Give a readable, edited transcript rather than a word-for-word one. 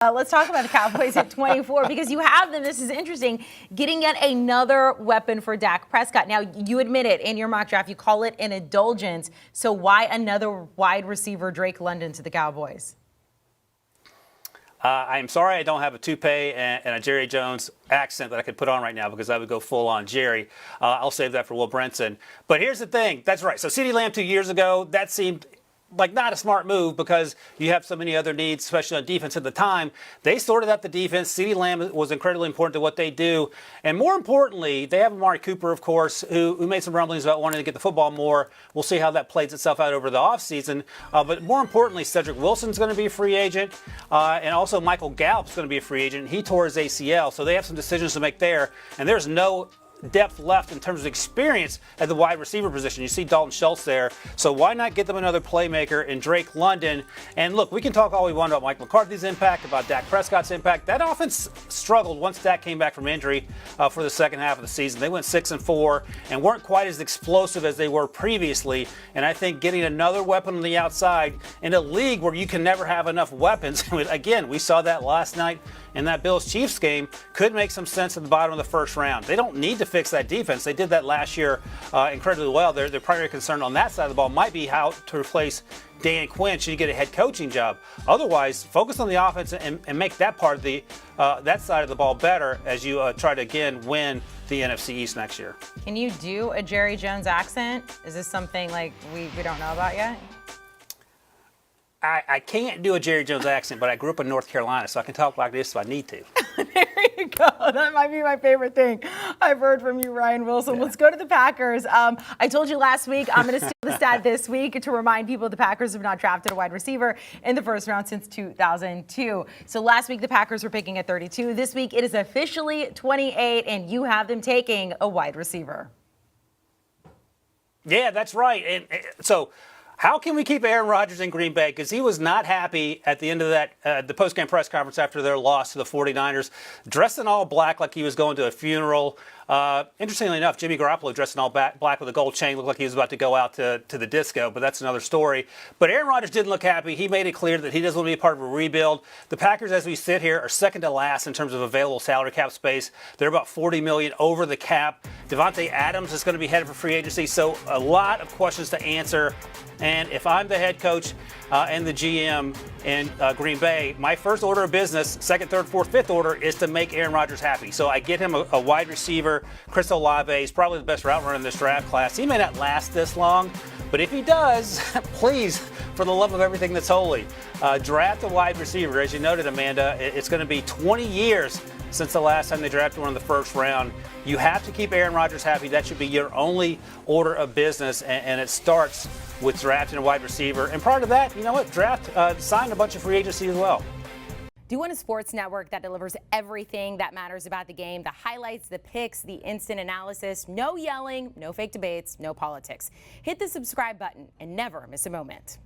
Let's talk about the Cowboys at 24 because you have them. This is interesting. Getting yet another weapon for Dak Prescott. Now, you admit it in your mock draft. You call it an indulgence. So why another wide receiver, Drake London, to the Cowboys? I'm sorry I don't have a toupee and a Jerry Jones accent that I could put on right now because I would go full on Jerry. I'll save that for Will Brinson. But here's the thing. That's right. So CeeDee Lamb 2 years ago, that seemed like not a smart move because you have so many other needs, especially on defense at the time. They sorted out the defense. CeeDee Lamb was incredibly important to what they do. And more importantly, they have Amari Cooper, of course, who made some rumblings about wanting to get the football more. We'll see how that plays itself out over the offseason. But more importantly, Cedric Wilson's going to be a free agent. And also Michael Gallup's going to be a free agent. He tore his ACL, so they have some decisions to make there. And there's no depth left in terms of experience at the wide receiver position. You see Dalton Schultz there. So why not get them another playmaker in Drake London? And look, we can talk all we want about Mike McCarthy's impact, about Dak Prescott's impact. That offense struggled once Dak came back from injury for the second half of the season. They went 6-4 and weren't quite as explosive as they were previously. And I think getting another weapon on the outside in a league where you can never have enough weapons, again, we saw that last night in that Bills-Chiefs game, could make some sense at the bottom of the first round. They don't need to fix that defense. They did that last year incredibly well. Their primary concern on that side of the ball might be how to replace Dan Quinn should you get a head coaching job. Otherwise, focus on the offense and make that part of the that side of the ball better as you try to, again, win the NFC East next year. Can you do a Jerry Jones accent? Is this something like we don't know about yet? I can't do a Jerry Jones accent, but I grew up in North Carolina, so I can talk like this if I need to. There you go. That might be my favorite thing I've heard from you, Ryan Wilson. Yeah. Let's go to the Packers. I told you last week I'm going to steal the stat this week to remind people the Packers have not drafted a wide receiver in the first round since 2002. So last week the Packers were picking at 32. This week it is officially 28, and you have them taking a wide receiver. Yeah, that's right. And so how can we keep Aaron Rodgers in Green Bay? Because he was not happy at the end of that, the post-game press conference after their loss to the 49ers, dressed in all black like he was going to a funeral. Interestingly enough, Jimmy Garoppolo dressed in all black with a gold chain, looked like he was about to go out to the disco, but that's another story. But Aaron Rodgers didn't look happy. He made it clear that he doesn't want to be a part of a rebuild. The Packers, as we sit here, are second to last in terms of available salary cap space. They're about $40 million over the cap. Devontae Adams is going to be headed for free agency, so a lot of questions to answer. And if I'm the head coach and the GM in Green Bay, my first order of business, second, third, fourth, fifth order, is to make Aaron Rodgers happy. So I get him a wide receiver. Chris Olave is probably the best route runner in this draft class. He may not last this long, but if he does, please, for the love of everything that's holy, draft a wide receiver. As you noted, Amanda, it's going to be 20 years since the last time they drafted one in the first round. You have to keep Aaron Rodgers happy. That should be your only order of business, and it starts with drafting a wide receiver. And prior to that, you know what? Sign a bunch of free agency as well. Do you want a sports network that delivers everything that matters about the game? The highlights, the picks, the instant analysis, no yelling, no fake debates, no politics. Hit the subscribe button and never miss a moment.